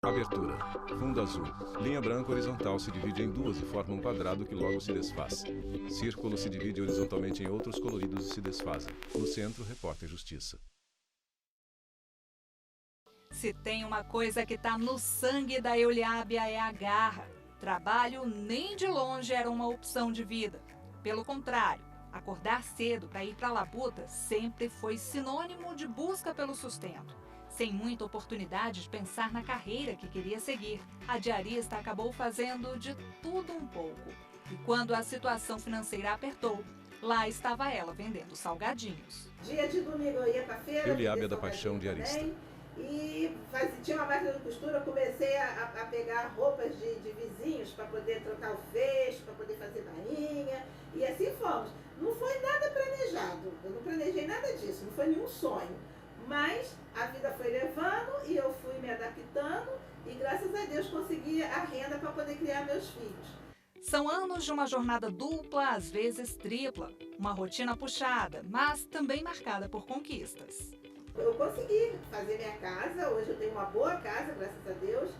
Abertura. Fundo azul. Linha branca horizontal se divide em duas e forma um quadrado que logo se desfaz. Círculo se divide horizontalmente em outros coloridos e se desfazem. No centro, repórter Justiça. Se tem uma coisa que tá no sangue da Euliábia é a garra. Trabalho nem de longe era uma opção de vida. Pelo contrário, acordar cedo para ir para a labuta sempre foi sinônimo de busca pelo sustento. Sem muita oportunidade de pensar na carreira que queria seguir, a diarista acabou fazendo de tudo um pouco. E quando a situação financeira apertou, lá estava ela vendendo salgadinhos. Dia de domingo eu ia para a feira. Euliábia da Paixão, diarista. E tinha uma máquina de costura, eu comecei a pegar roupas de vizinhos para poder trocar o fecho, para poder fazer bainha, e assim fomos. Não foi nada planejado, eu não planejei nada disso, não foi nenhum sonho. Mas a vida foi levando e eu fui me adaptando e graças a Deus consegui a renda para poder criar meus filhos. São anos de uma jornada dupla, às vezes tripla. Uma rotina puxada, mas também marcada por conquistas. Eu consegui fazer minha casa, hoje eu tenho uma boa casa, graças a Deus.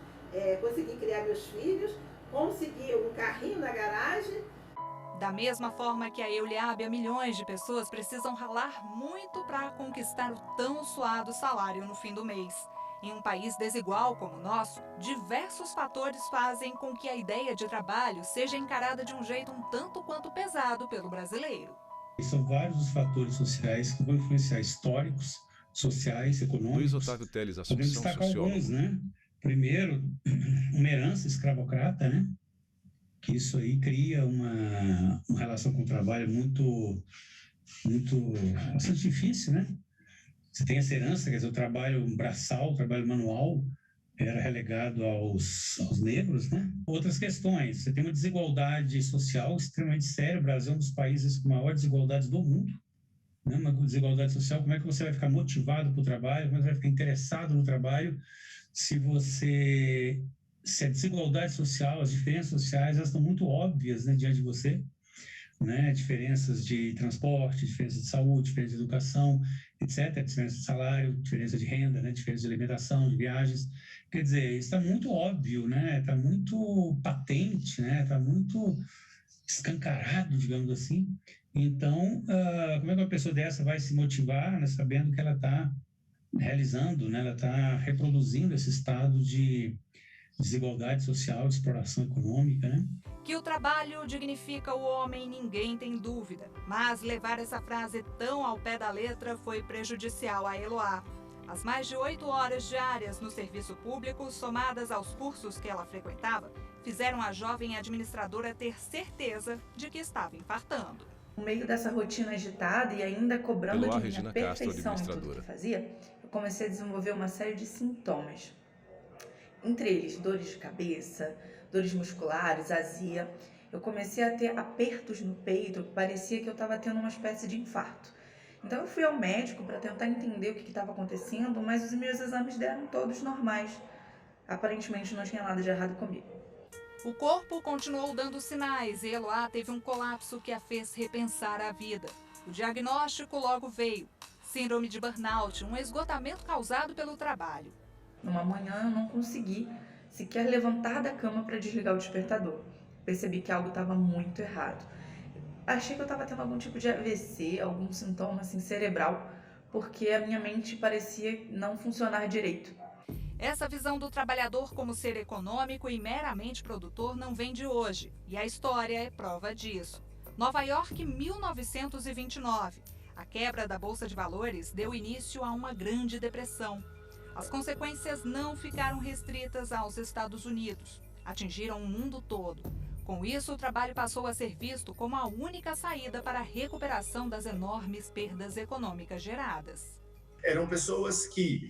Consegui criar meus filhos, consegui um carrinho na garagem. Da mesma forma que a Euliábia, milhões de pessoas precisam ralar muito para conquistar o tão suado salário no fim do mês. Em um país desigual como o nosso, diversos fatores fazem com que a ideia de trabalho seja encarada de um jeito um tanto quanto pesado pelo brasileiro. São vários os fatores sociais que vão influenciar, históricos, sociais, econômicos. Luiz Otávio Teles, Assunção, podemos destacar sociólogo. alguns, né? Primeiro, uma herança escravocrata, né? Que isso aí cria uma relação com o trabalho muito bastante difícil, né? Você tem essa herança, quer dizer, o trabalho braçal, o trabalho manual era relegado aos negros, né? Outras questões, você tem uma desigualdade social extremamente séria, o Brasil é um dos países com maior desigualdade do mundo, né? Uma desigualdade social, como é que você vai ficar motivado para o trabalho, como é que você vai ficar interessado no trabalho se a desigualdade social, as diferenças sociais, elas estão muito óbvias, né, diante de você, né, diferenças de transporte, diferença de saúde, diferença de educação, etc., diferença de salário, diferença de renda, né, diferença de alimentação, de viagens, quer dizer, isso está muito óbvio, né, está muito patente, né, está muito escancarado, digamos assim. Então, como é que uma pessoa dessa vai se motivar, né, sabendo que ela está realizando, né, ela está reproduzindo esse estado de desigualdade social, de exploração econômica, né? Que o trabalho dignifica o homem, ninguém tem dúvida. Mas levar essa frase tão ao pé da letra foi prejudicial a Eloá. As mais de 8 horas diárias no serviço público, somadas aos cursos que ela frequentava, fizeram a jovem administradora ter certeza de que estava infartando. No meio dessa rotina agitada e ainda cobrando Eloá de mim Regina a Castro, perfeição em tudo administradora. que fazia, eu comecei a desenvolver uma série de sintomas. Entre eles, dores de cabeça, dores musculares, azia. Eu comecei a ter apertos no peito, parecia que eu estava tendo uma espécie de infarto. Então eu fui ao médico para tentar entender o que estava acontecendo, mas os meus exames deram todos normais. Aparentemente não tinha nada de errado comigo. O corpo continuou dando sinais e Eloá teve um colapso que a fez repensar a vida. O diagnóstico logo veio: síndrome de burnout, um esgotamento causado pelo trabalho. Numa manhã eu não consegui sequer levantar da cama para desligar o despertador. Percebi que algo estava muito errado. Achei que eu estava tendo algum tipo de AVC, algum sintoma assim, cerebral, porque a minha mente parecia não funcionar direito. Essa visão do trabalhador como ser econômico e meramente produtor não vem de hoje, e a história é prova disso. Nova York, 1929. A quebra da Bolsa de Valores deu início a uma grande depressão. As consequências não ficaram restritas aos Estados Unidos, atingiram o mundo todo. Com isso, o trabalho passou a ser visto como a única saída para a recuperação das enormes perdas econômicas geradas. Eram pessoas que,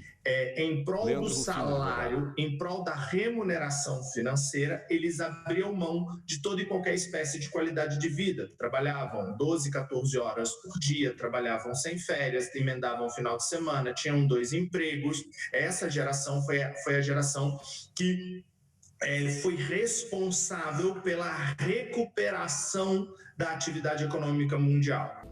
em prol Leandro do Rufino, salário, em prol da remuneração financeira, eles abriam mão de toda e qualquer espécie de qualidade de vida. Trabalhavam 12, 14 horas por dia, trabalhavam sem férias, emendavam o final de semana, tinham 2 empregos. Essa geração foi a geração que foi responsável pela recuperação da atividade econômica mundial.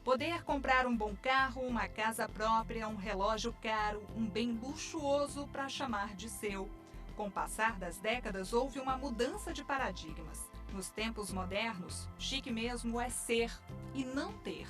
Poder comprar um bom carro, uma casa própria, um relógio caro, um bem luxuoso para chamar de seu. Com o passar das décadas, houve uma mudança de paradigmas. Nos tempos modernos, chique mesmo é ser e não ter.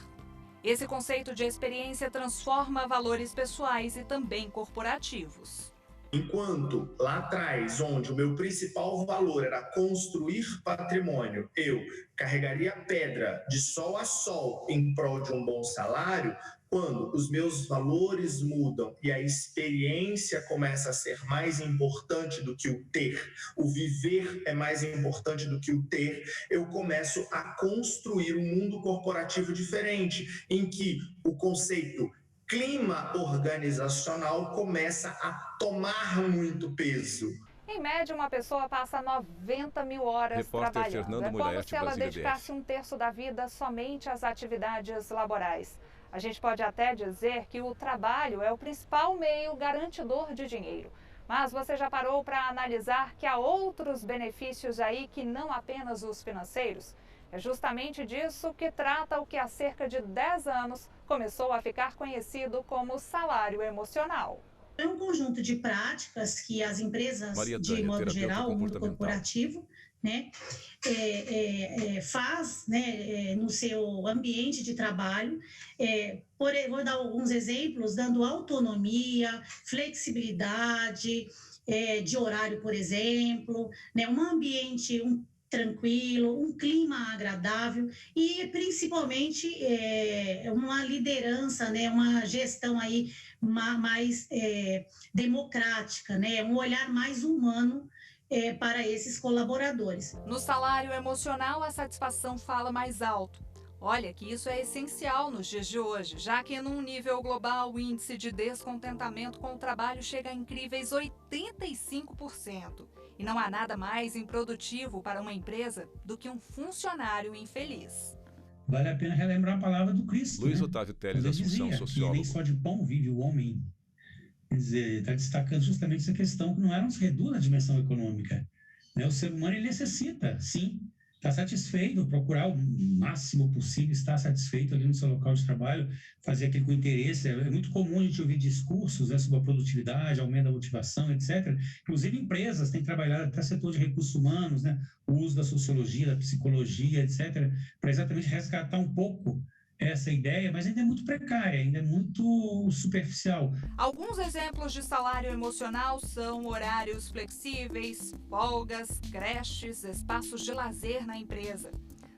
Esse conceito de experiência transforma valores pessoais e também corporativos. Enquanto lá atrás, onde o meu principal valor era construir patrimônio, eu carregaria pedra de sol a sol em prol de um bom salário, quando os meus valores mudam e a experiência começa a ser mais importante do que o ter, o viver é mais importante do que o ter, eu começo a construir um mundo corporativo diferente, em que o conceito clima organizacional começa a tomar muito peso. Em média, uma pessoa passa 90 mil horas Repórter trabalhando. Fernando É como Moraes, se ela Brasília, dedicasse um terço da vida somente às atividades laborais. A gente pode até dizer que o trabalho é o principal meio garantidor de dinheiro. Mas você já parou para analisar que há outros benefícios aí que não apenas os financeiros? É justamente disso que trata o que há cerca de 10 anos começou a ficar conhecido como salário emocional. É um conjunto de práticas que as empresas, Maria de Tânia, modo geral, o mundo comportamental. corporativo, né, faz, né, no seu ambiente de trabalho. Vou dar alguns exemplos, dando autonomia, flexibilidade de horário, por exemplo, né, um ambiente tranquilo, um clima agradável e, principalmente, uma liderança, né, uma gestão aí mais democrática, né, um olhar mais humano para esses colaboradores. No salário emocional, a satisfação fala mais alto. Olha que isso é essencial nos dias de hoje, já que num nível global o índice de descontentamento com o trabalho chega a incríveis 85%. E não há nada mais improdutivo para uma empresa do que um funcionário infeliz. Vale a pena relembrar a palavra do Cristo. Luiz né? Otávio Teles, Quando ele Assunção, dizia que sociólogo. nem só de pão vive o homem. Quer dizer, está destacando justamente essa questão que não se reduz na dimensão econômica. Né? O ser humano ele necessita, sim, estar satisfeito, procurar o máximo possível, estar satisfeito ali no seu local de trabalho, fazer aquilo com interesse. É muito comum a gente ouvir discursos, né, sobre a produtividade, aumento da motivação, etc. Inclusive empresas têm trabalhado até setor de recursos humanos, né, o uso da sociologia, da psicologia, etc., para exatamente resgatar um pouco essa ideia, mas ainda é muito precária, ainda é muito superficial. Alguns exemplos de salário emocional são horários flexíveis, folgas, creches, espaços de lazer na empresa.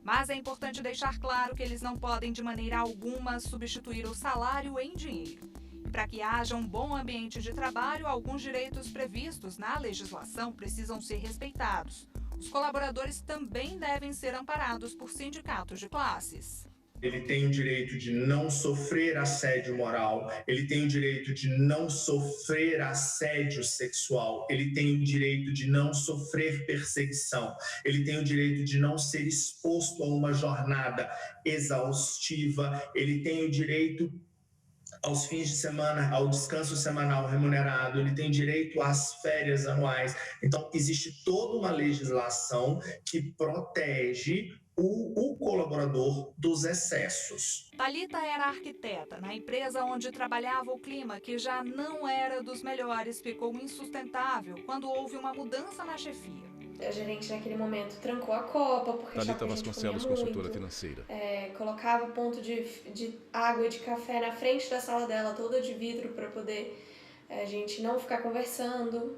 Mas é importante deixar claro que eles não podem de maneira alguma substituir o salário em dinheiro. E para que haja um bom ambiente de trabalho, alguns direitos previstos na legislação precisam ser respeitados. Os colaboradores também devem ser amparados por sindicatos de classes. Ele tem o direito de não sofrer assédio moral, ele tem o direito de não sofrer assédio sexual, ele tem o direito de não sofrer perseguição, ele tem o direito de não ser exposto a uma jornada exaustiva, ele tem o direito aos fins de semana, ao descanso semanal remunerado, ele tem direito às férias anuais. Então, existe toda uma legislação que protege o colaborador dos excessos. Thalita era arquiteta. Na empresa onde trabalhava, o clima, que já não era dos melhores, ficou insustentável quando houve uma mudança na chefia. A gerente, naquele momento, trancou a copa, porque Thalita Vasconcelos, consultora financeira. Colocava o ponto de água e de café na frente da sala dela, toda de vidro, para poder a gente não ficar conversando.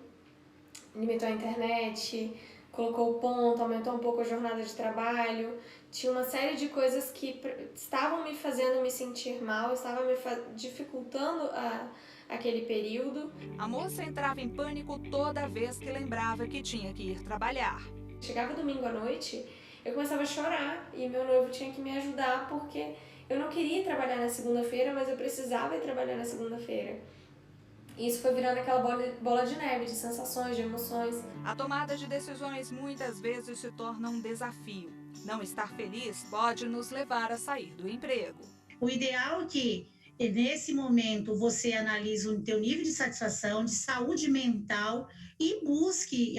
Limitou a internet, colocou o ponto, aumentou um pouco a jornada de trabalho. Tinha uma série de coisas que estavam me fazendo me sentir mal, estavam me dificultando aquele período. A moça entrava em pânico toda vez que lembrava que tinha que ir trabalhar. Chegava domingo à noite, eu começava a chorar e meu noivo tinha que me ajudar porque eu não queria ir trabalhar na segunda-feira, mas eu precisava ir trabalhar na segunda-feira. E isso foi virando aquela bola de neve, de sensações, de emoções. A tomada de decisões muitas vezes se torna um desafio. Não estar feliz pode nos levar a sair do emprego. O ideal é que, nesse momento, você analise o teu nível de satisfação, de saúde mental e busque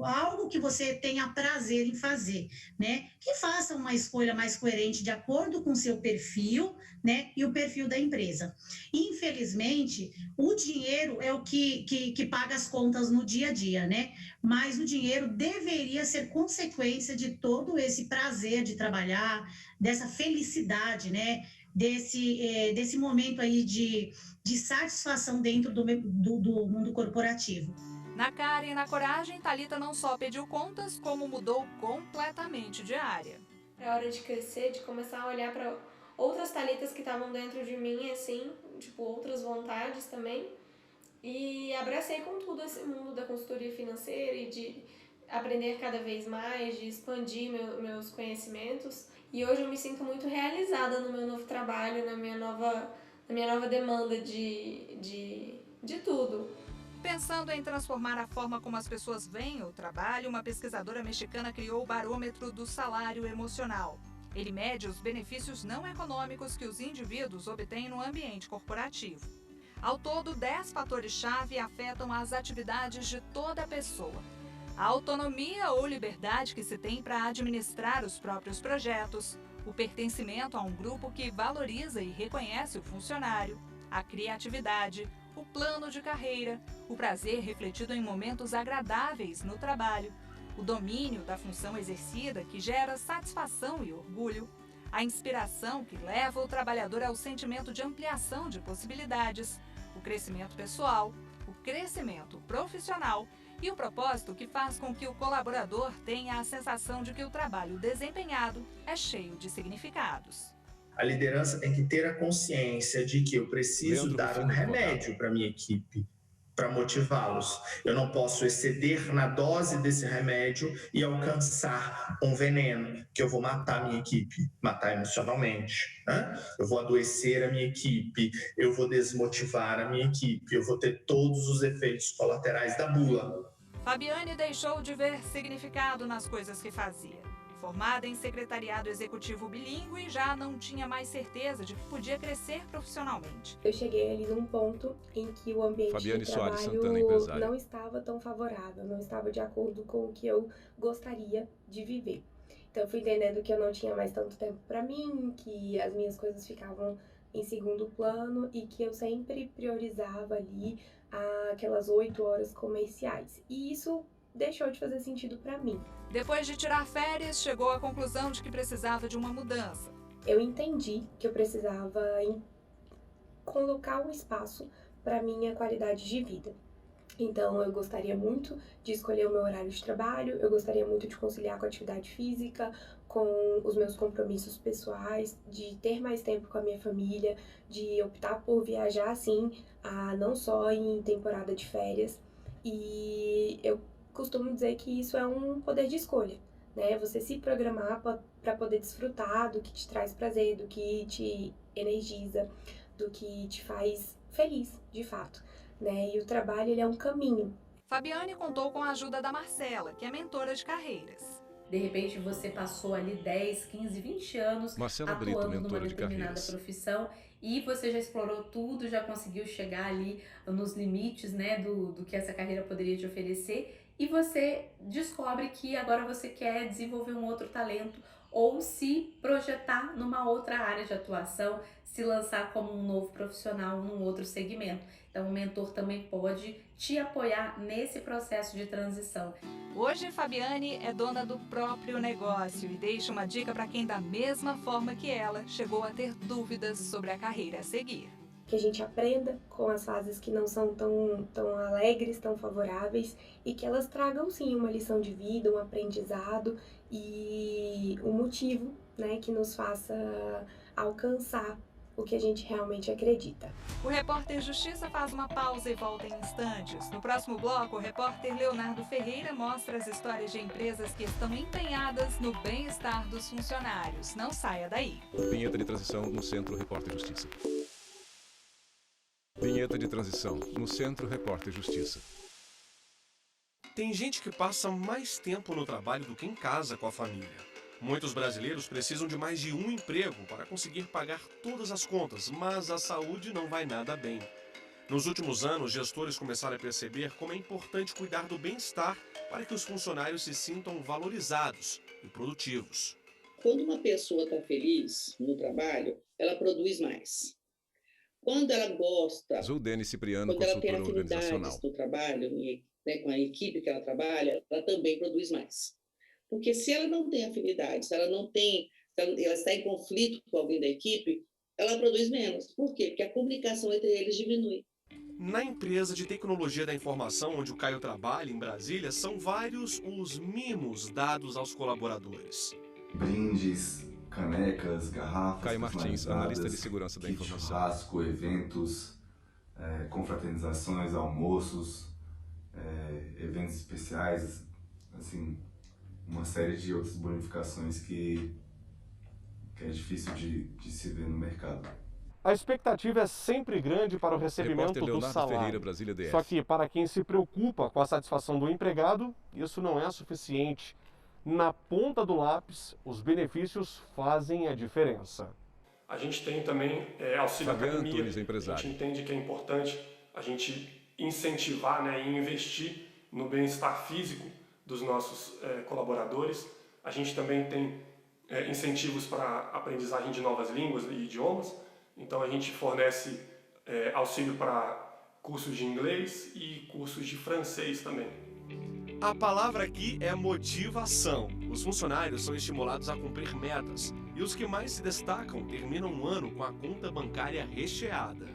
algo que você tenha prazer em fazer, né? Que faça uma escolha mais coerente de acordo com o seu perfil, né? E o perfil da empresa. Infelizmente, o dinheiro é o que paga as contas no dia a dia, né? Mas o dinheiro deveria ser consequência de todo esse prazer de trabalhar, dessa felicidade, né? Desse momento aí de satisfação dentro do mundo corporativo. Na cara e na coragem, Thalita não só pediu contas, como mudou completamente de área. É hora de crescer, de começar a olhar para outras Thalitas que estavam dentro de mim, assim, tipo, outras vontades também. E abracei com tudo esse mundo da consultoria financeira e de aprender cada vez mais, de expandir meus conhecimentos. E hoje eu me sinto muito realizada no meu novo trabalho, na minha nova demanda de tudo. Pensando em transformar a forma como as pessoas veem o trabalho, uma pesquisadora mexicana criou o Barômetro do Salário Emocional. Ele mede os benefícios não econômicos que os indivíduos obtêm no ambiente corporativo. Ao todo, 10 fatores-chave afetam as atividades de toda a pessoa. A autonomia ou liberdade que se tem para administrar os próprios projetos, o pertencimento a um grupo que valoriza e reconhece o funcionário, a criatividade, o plano de carreira, o prazer refletido em momentos agradáveis no trabalho, o domínio da função exercida que gera satisfação e orgulho, a inspiração que leva o trabalhador ao sentimento de ampliação de possibilidades, o crescimento pessoal, o crescimento profissional e o propósito que faz com que o colaborador tenha a sensação de que o trabalho desempenhado é cheio de significados. A liderança tem que ter a consciência de que eu preciso dar um remédio para a minha equipe, para motivá-los. Eu não posso exceder na dose desse remédio e alcançar um veneno, que eu vou matar a minha equipe, matar emocionalmente, né? Eu vou adoecer a minha equipe, eu vou desmotivar a minha equipe, eu vou ter todos os efeitos colaterais da bula. Fabiane deixou de ver significado nas coisas que fazia. Formada em secretariado executivo bilíngue, já não tinha mais certeza de que podia crescer profissionalmente. Eu cheguei ali num ponto em que o ambiente Fabiane de Soares trabalho Santana, empresária. não estava tão favorável, não estava de acordo com o que eu gostaria de viver. Então eu fui entendendo que eu não tinha mais tanto tempo para mim, que as minhas coisas ficavam em segundo plano e que eu sempre priorizava ali aquelas 8 horas comerciais. E isso deixou de fazer sentido para mim. Depois de tirar férias, chegou à conclusão de que precisava de uma mudança. Eu entendi que eu precisava colocar um espaço para minha qualidade de vida. Então, eu gostaria muito de escolher o meu horário de trabalho, eu gostaria muito de conciliar com a atividade física, com os meus compromissos pessoais, de ter mais tempo com a minha família, de optar por viajar, sim, não só em temporada de férias. E eu costumo dizer que isso é um poder de escolha, né? Você se programar para poder desfrutar do que te traz prazer, do que te energiza, do que te faz feliz, de fato, né? E o trabalho, ele é um caminho. Fabiane contou com a ajuda da Marcela, que é mentora de carreiras. De repente você passou ali 10, 15, 20 anos Marcela Brito, atuando numa mentora de determinada carreiras. profissão e você já explorou tudo, já conseguiu chegar ali nos limites, né, do que essa carreira poderia te oferecer. E você descobre que agora você quer desenvolver um outro talento ou se projetar numa outra área de atuação, se lançar como um novo profissional num outro segmento. Então o mentor também pode te apoiar nesse processo de transição. Hoje, Fabiane é dona do próprio negócio e deixa uma dica para quem, da mesma forma que ela, chegou a ter dúvidas sobre a carreira a seguir. Que a gente aprenda com as fases que não são tão alegres, tão favoráveis, e que elas tragam sim uma lição de vida, um aprendizado e um motivo, né, que nos faça alcançar o que a gente realmente acredita. O Repórter Justiça faz uma pausa e volta em instantes. No próximo bloco, o repórter Leonardo Ferreira mostra as histórias de empresas que estão empenhadas no bem-estar dos funcionários. Não saia daí. Vinheta de transição no Centro Repórter Justiça. Vinheta de transição no Centro Repórter Justiça. Tem gente que passa mais tempo no trabalho do que em casa com a família. Muitos brasileiros precisam de mais de um emprego para conseguir pagar todas as contas, mas a saúde não vai nada bem. Nos últimos anos, gestores começaram a perceber como é importante cuidar do bem-estar para que os funcionários se sintam valorizados e produtivos. Quando uma pessoa está feliz no trabalho, ela produz mais. Quando ela gosta, Zudene Cipriano, quando ela tem consultora organizacional. afinidades no trabalho, né, com a equipe que ela trabalha, ela também produz mais. Porque se ela não tem afinidade, se ela não tem, se ela está em conflito com alguém da equipe, ela produz menos. Por quê? Porque a comunicação entre eles diminui. Na empresa de tecnologia da informação onde o Caio trabalha, em Brasília, são vários os mimos dados aos colaboradores. Brindes, canecas, garrafas. Caio Martins, analista de segurança da informação. Churrasco, eventos, confraternizações, almoços, eventos especiais, assim, uma série de outras bonificações que é difícil de se ver no mercado. A expectativa é sempre grande para o recebimento do Leonardo salário. Ferreira, Brasília DF. Só que para quem se preocupa com a satisfação do empregado, isso não é suficiente. Na ponta do lápis, os benefícios fazem a diferença. A gente tem também auxílio Fabiano academia. Antunes, empresário. A gente entende que é importante a gente incentivar, né, e investir no bem-estar físico dos nossos colaboradores. A gente também tem incentivos para aprendizagem de novas línguas e idiomas. Então a gente fornece auxílio para cursos de inglês e cursos de francês também. A palavra aqui é motivação. Os funcionários são estimulados a cumprir metas e os que mais se destacam terminam um ano com a conta bancária recheada.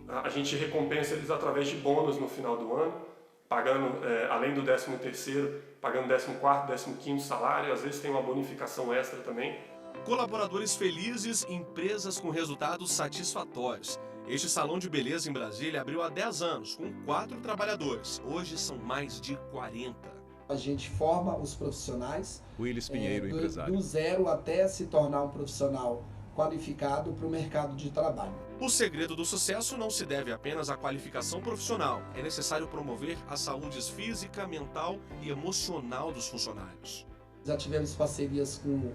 A gente recompensa eles através de bônus no final do ano, pagando, além do 13º, pagando 14º, 15º salário, às vezes tem uma bonificação extra também. Colaboradores felizes, empresas com resultados satisfatórios. Este salão de beleza em Brasília abriu há 10 anos, com 4 trabalhadores. Hoje são mais de 40. A gente forma os profissionais Willis Pinheiro, empresário. do zero até se tornar um profissional qualificado para o mercado de trabalho. O segredo do sucesso não se deve apenas à qualificação profissional. É necessário promover a saúde física, mental e emocional dos funcionários. Já tivemos parcerias com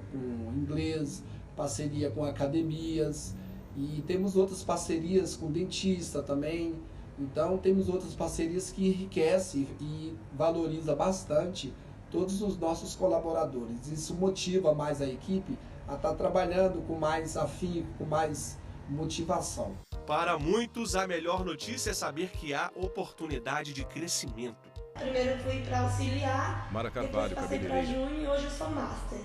inglês, parceria com academias e temos outras parcerias com dentista também. Então temos outras parcerias que enriquecem e valoriza bastante todos os nossos colaboradores. Isso motiva mais a equipe a estar trabalhando com mais afinco, com mais motivação. Para muitos, a melhor notícia é saber que há oportunidade de crescimento. Primeiro eu fui para auxiliar, Mara Carvalho, depois passei para júnior e hoje eu sou master.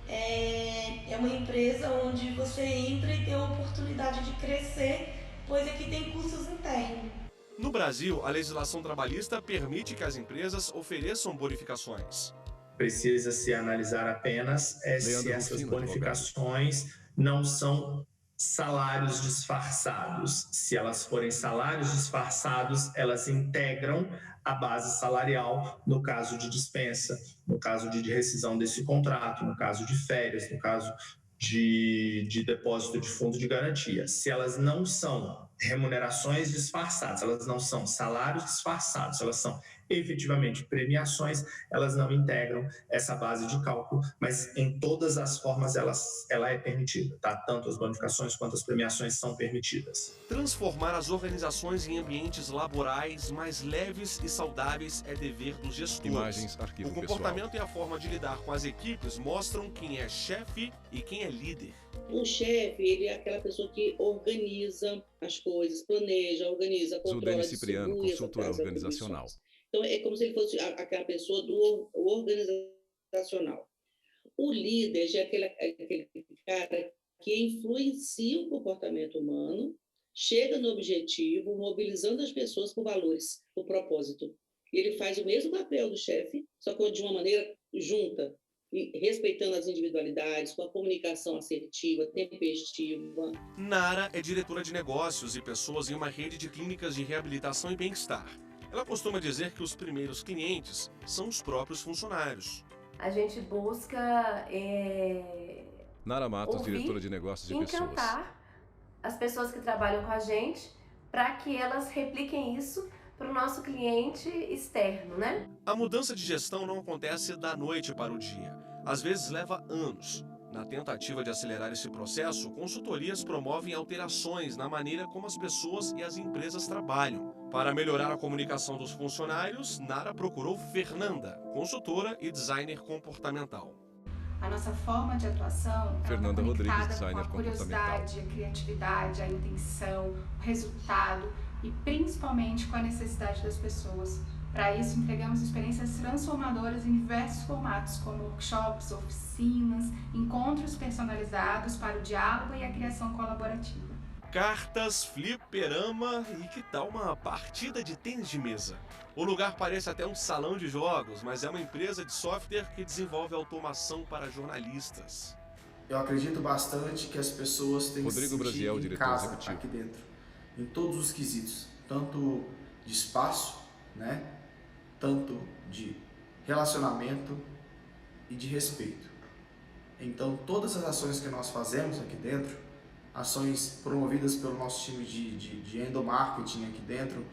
É uma empresa onde você entra e tem a oportunidade de crescer, pois aqui tem cursos internos. No Brasil, a legislação trabalhista permite que as empresas ofereçam bonificações. Precisa se analisar apenas se essas bonificações não são salários disfarçados. Se elas forem salários disfarçados, elas integram a base salarial no caso de dispensa, no caso de rescisão desse contrato, no caso de férias, no caso de depósito de fundo de garantia. Se elas não são remunerações disfarçadas, elas não são salários disfarçados, elas são efetivamente premiações, elas não integram essa base de cálculo, mas em todas as formas ela é permitida, tá? Tanto as bonificações quanto as premiações são permitidas. Transformar as organizações em ambientes laborais mais leves e saudáveis é dever dos gestores. Imagens, arquivo o comportamento pessoal. E a forma de lidar com as equipes mostram quem é chefe e quem é líder. O chefe, ele é aquela pessoa que organiza as coisas, planeja, organiza, controla, Zudene Cipriano, consultora organizacional. Então, é como se ele fosse aquela pessoa do organizacional. O líder já é aquele cara que influencia o comportamento humano, chega no objetivo, mobilizando as pessoas por valores, por propósito. E ele faz o mesmo papel do chefe, só que de uma maneira junta, e respeitando as individualidades, com a comunicação assertiva, tempestiva. Nara é diretora de negócios e pessoas em uma rede de clínicas de reabilitação e bem-estar. Ela costuma dizer que os primeiros clientes são os próprios funcionários. A gente busca Nara Matos, diretora de negócios e pessoas. Encantar as pessoas que trabalham com a gente para que elas repliquem isso para o nosso cliente externo, né? A mudança de gestão não acontece da noite para o dia. Às vezes leva anos. Na tentativa de acelerar esse processo, consultorias promovem alterações na maneira como as pessoas e as empresas trabalham. Para melhorar a comunicação dos funcionários, Nara procurou Fernanda, consultora e designer comportamental. A nossa forma de atuação Fernanda Rodrigues, designer com a curiosidade, a criatividade, a intenção, o resultado e principalmente com a necessidade das pessoas. Para isso, entregamos experiências transformadoras em diversos formatos, como workshops, oficinas, encontros personalizados para o diálogo e a criação colaborativa. Cartas, fliperama e que tal uma partida de tênis de mesa? O lugar parece até um salão de jogos, mas é uma empresa de software que desenvolve automação para jornalistas. Eu acredito bastante que as pessoas têm que se sentir em casa aqui dentro, em todos os quesitos, tanto de espaço, né? Tanto de relacionamento e de respeito. Então, todas as ações que nós fazemos aqui dentro, ações promovidas pelo nosso time de endomarketing aqui dentro,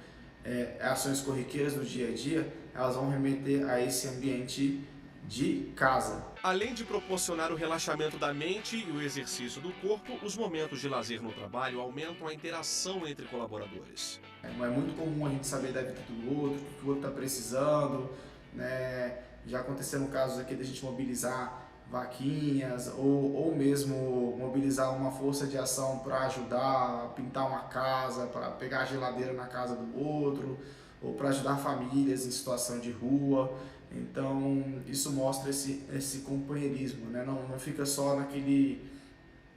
ações corriqueiras do dia a dia, elas vão remeter a esse ambiente de casa. Além de proporcionar o relaxamento da mente e o exercício do corpo, os momentos de lazer no trabalho aumentam a interação entre colaboradores. Não é muito comum a gente saber da vida do outro, o que o outro está precisando, né? Já aconteceram casos aqui da gente mobilizar vaquinhas ou mesmo mobilizar uma força de ação para ajudar a pintar uma casa, para pegar a geladeira na casa do outro, ou para ajudar famílias em situação de rua. Então isso mostra esse companheirismo, né? Não fica só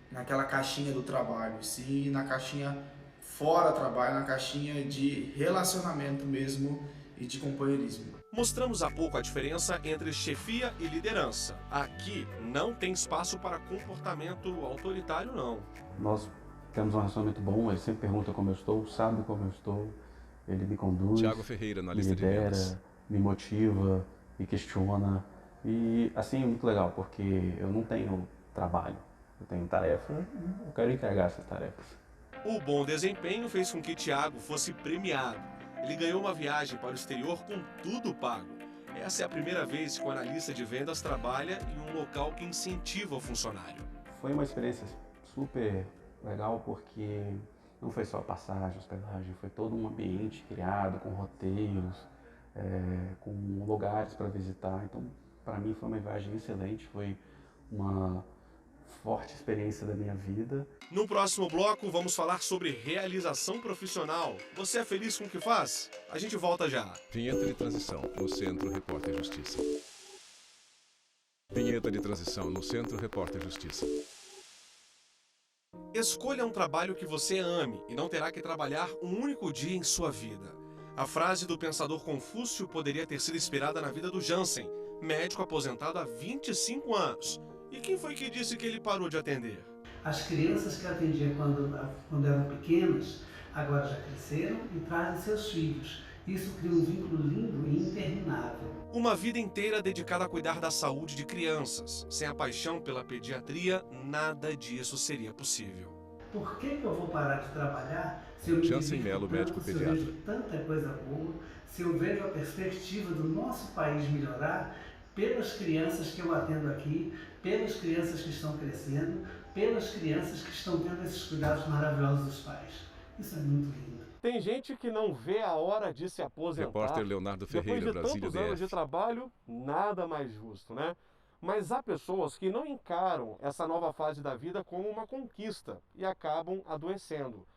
naquela caixinha do trabalho, sim na caixinha fora trabalho, na caixinha de relacionamento mesmo e de companheirismo. Mostramos há pouco a diferença entre chefia e liderança. Aqui não tem espaço para comportamento autoritário, não. Nós temos um relacionamento bom, ele sempre pergunta como eu estou, sabe como eu estou, ele me conduz, Thiago Ferreira, na lista me lidera, de vendas. me motiva, me questiona. E assim é muito legal, porque eu não tenho trabalho, eu tenho tarefa, eu quero entregar essas tarefas. O bom desempenho fez com que Thiago fosse premiado. Ele ganhou uma viagem para o exterior com tudo pago. Essa é a primeira vez que o analista de vendas trabalha em um local que incentiva o funcionário. Foi uma experiência super legal porque não foi só passagem, hospedagem, foi todo um ambiente criado com roteiros, com lugares para visitar. Então, para mim foi uma viagem excelente, foi uma forte experiência da minha vida. No próximo bloco, vamos falar sobre realização profissional. Você é feliz com o que faz? A gente volta já. Vinheta de transição no Centro Repórter Justiça. Vinheta de transição no Centro Repórter Justiça. Escolha um trabalho que você ame e não terá que trabalhar um único dia em sua vida. A frase do pensador Confúcio poderia ter sido inspirada na vida do Jansen, médico aposentado há 25 anos. E quem foi que disse que ele parou de atender? As crianças que atendia quando eram pequenas, agora já cresceram e trazem seus filhos. Isso cria um vínculo lindo e interminável. Uma vida inteira dedicada a cuidar da saúde de crianças. Sem a paixão pela pediatria, nada disso seria possível. Por que eu vou parar de trabalhar se eu me Jansen Melo, médico pediatra. Se eu vejo tanta coisa boa, se eu vejo a perspectiva do nosso país melhorar pelas crianças que eu atendo aqui, pelas crianças que estão crescendo, pelas crianças que estão tendo esses cuidados maravilhosos dos pais. Isso é muito lindo. Tem gente que não vê a hora de se aposentar. Repórter Leonardo Ferreira, Depois de Brasília tantos anos DF. de trabalho, nada mais justo, né? Mas há pessoas que não encaram essa nova fase da vida como uma conquista e acabam adoecendo.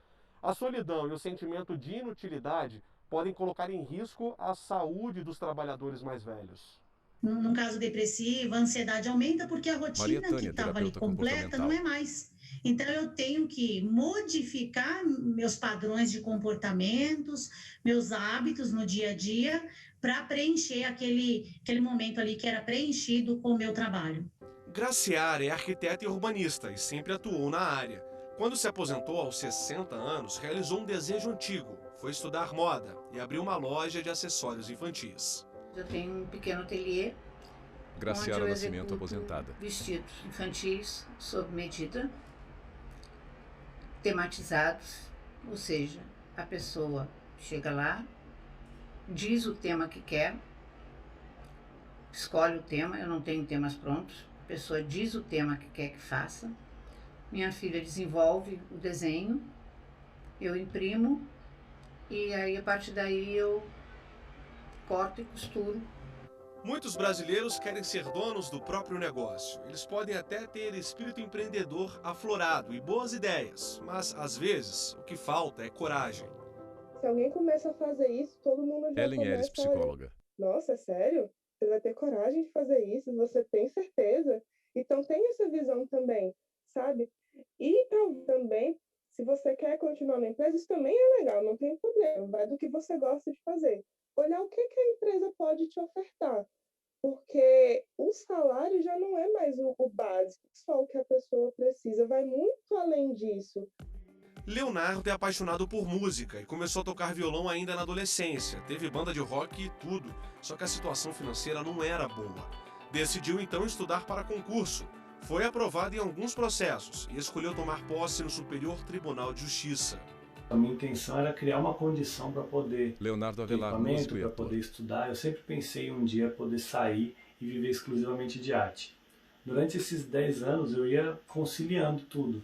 A solidão e o sentimento de inutilidade podem colocar em risco a saúde dos trabalhadores mais velhos. No caso depressivo, a ansiedade aumenta porque a rotina que estava ali completa não é mais. Então, eu tenho que modificar meus padrões de comportamentos, meus hábitos no dia a dia, para preencher aquele momento ali que era preenchido com o meu trabalho. Graciara é arquiteta e urbanista e sempre atuou na área. Quando se aposentou aos 60 anos, realizou um desejo antigo. Foi estudar moda e abriu uma loja de acessórios infantis. Eu tenho um pequeno ateliê. Graciara Nascimento, aposentada. Vestidos infantis sob medida, tematizados, ou seja, a pessoa chega lá, diz o tema que quer, escolhe o tema, eu não tenho temas prontos, a pessoa diz o tema que quer que faça, minha filha desenvolve o desenho, eu imprimo e aí a partir daí eu corto e costuro. Muitos brasileiros querem ser donos do próprio negócio. Eles podem até ter espírito empreendedor aflorado e boas ideias, mas às vezes o que falta é coragem. Se alguém começa a fazer isso, todo mundo já Ellen começa Ellis, psicóloga. Nossa, é sério? Você vai ter coragem de fazer isso? Você tem certeza? Então tem essa visão também, sabe? E também, se você quer continuar na empresa, isso também é legal, não tem problema. Vai do que você gosta de fazer. Olhar o que a empresa pode te ofertar. Porque o salário já não é mais o básico, só o que a pessoa precisa, vai muito além disso. Leonardo é apaixonado por música e começou a tocar violão ainda na adolescência. Teve banda de rock e tudo, só que a situação financeira não era boa. Decidiu então estudar para concurso. Foi aprovado em alguns processos e escolheu tomar posse no Superior Tribunal de Justiça. A minha intenção era criar uma condição para poder Leonardo Avelar, para poder estudar. Eu sempre pensei um dia poder sair e viver exclusivamente de arte. Durante esses 10 anos eu ia conciliando tudo.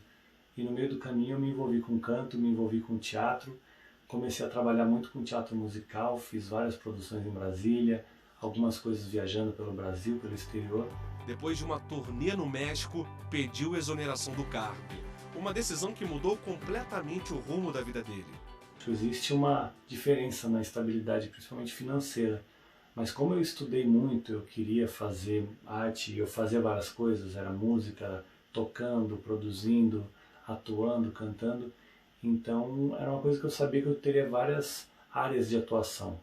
E no meio do caminho eu me envolvi com canto, me envolvi com teatro. Comecei a trabalhar muito com teatro musical, fiz várias produções em Brasília, algumas coisas viajando pelo Brasil, pelo exterior. Depois de uma turnê no México, pediu exoneração do cargo. Uma decisão que mudou completamente o rumo da vida dele. Existe uma diferença na estabilidade, principalmente financeira. Mas como eu estudei muito, eu queria fazer arte, eu fazia várias coisas, era música, era tocando, produzindo, atuando, cantando. Então era uma coisa que eu sabia que eu teria várias áreas de atuação.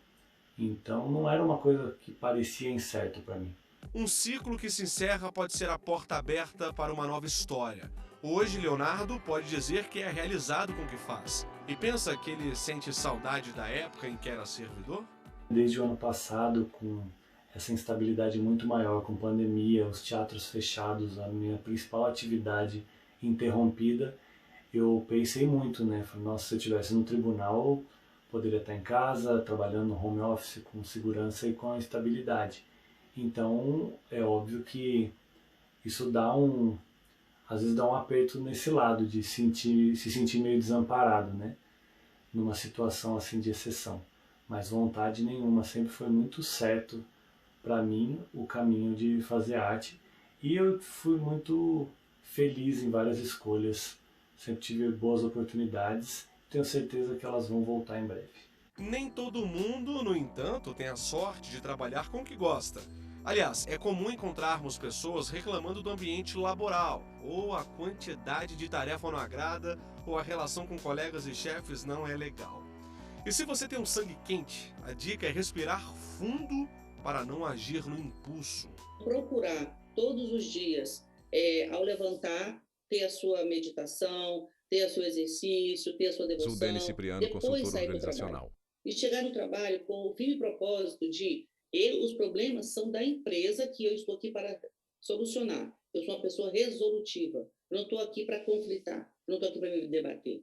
Então não era uma coisa que parecia incerto para mim. Um ciclo que se encerra pode ser a porta aberta para uma nova história. Hoje, Leonardo pode dizer que é realizado com o que faz. E pensa que ele sente saudade da época em que era servidor? Desde o ano passado, com essa instabilidade muito maior, com pandemia, os teatros fechados, a minha principal atividade interrompida, eu pensei muito, né? Falei, nossa, se eu estivesse no tribunal, eu poderia estar em casa, trabalhando no home office, com segurança e com a estabilidade. Então, é óbvio que isso às vezes dá um aperto nesse lado, de se sentir meio desamparado, né? Numa situação assim de exceção. Mas vontade nenhuma, sempre foi muito certo para mim o caminho de fazer arte. E eu fui muito feliz em várias escolhas, sempre tive boas oportunidades, tenho certeza que elas vão voltar em breve. Nem todo mundo, no entanto, tem a sorte de trabalhar com o que gosta. Aliás, é comum encontrarmos pessoas reclamando do ambiente laboral, ou a quantidade de tarefa não agrada, ou a relação com colegas e chefes não é legal. E se você tem um sangue quente, a dica é respirar fundo para não agir no impulso. Procurar todos os dias, ao levantar, ter a sua meditação, ter o seu exercício, ter a sua devoção. Zuldene Cipriano, depois consultora sair do organizacional. trabalho. E chegar no trabalho com o firme propósito de os problemas são da empresa que eu estou aqui para solucionar. Eu sou uma pessoa resolutiva. Eu não estou aqui para conflitar. Eu não estou aqui para me debater.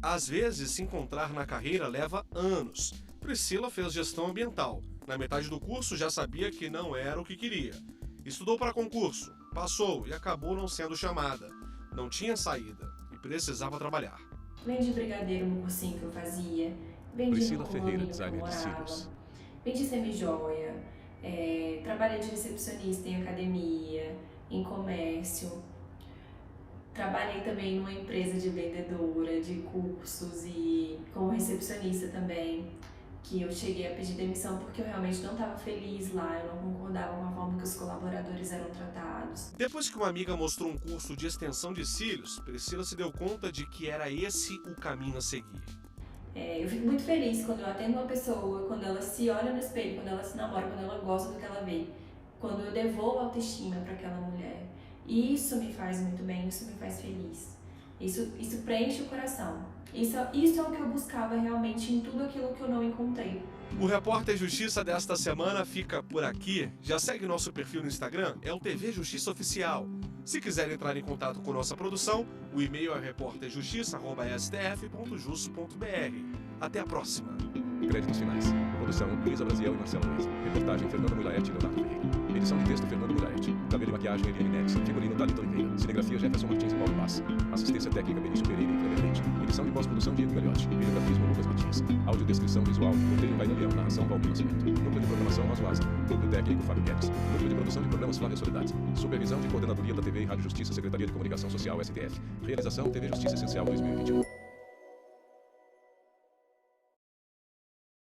Às vezes, se encontrar na carreira leva anos. Priscila fez gestão ambiental. Na metade do curso já sabia que não era o que queria. Estudou para concurso, passou e acabou não sendo chamada. Não tinha saída e precisava trabalhar. Vendi brigadeiro no cursinho que eu fazia. Vendi Priscila no Ferreira, condomínio que eu designer de morava. cílios. Vendi semijoia. Trabalhei de recepcionista em academia, em comércio. Trabalhei também numa empresa de vendedora, de cursos e como recepcionista também, que eu cheguei a pedir demissão porque eu realmente não estava feliz lá, eu não concordava com a forma que os colaboradores eram tratados. Depois que uma amiga mostrou um curso de extensão de cílios, Priscila se deu conta de que era esse o caminho a seguir. Eu fico muito feliz quando eu atendo uma pessoa, quando ela se olha no espelho, quando ela se namora, quando ela gosta do que ela vê, quando eu devolvo a autoestima para aquela mulher. Isso me faz muito bem, isso me faz feliz. Isso preenche o coração. Isso é o que eu buscava realmente em tudo aquilo que eu não encontrei. O Repórter Justiça desta semana fica por aqui. Já segue nosso perfil no Instagram, é o TV Justiça Oficial. Se quiser entrar em contato com nossa produção, o e-mail é repórterjustiça@stf.jus.br. Até a próxima! Créditos finais. Produção: Luísa Brasiel e Marcelo Luiz. Reportagem: Fernando Mulaete e Leonardo Ferreira. Edição de texto: Fernando Mulaete. Cabelo e maquiagem: Eliane Neves. Figurino: Thalita Oliveira. Cinegrafia: Jefferson Martins e Paulo Paz. Assistência técnica: Benício Pereira e Cleber Leite. Edição de pós-produção: Diego Gagliotti. Videografismo: Lucas Matias. Audiodescrição visual: Roteiro: Vai Leão. Narração: Valmir Nascimento. Núcleo de programação: Osmo Asa. Núcleo técnico: Fábio Guedes. Núcleo de produção de programas: Flávia Soledade. Supervisão de coordenadoria da TV e Rádio Justiça, Secretaria de Comunicação Social, STF. Realização: TV Justiça Essencial 2021.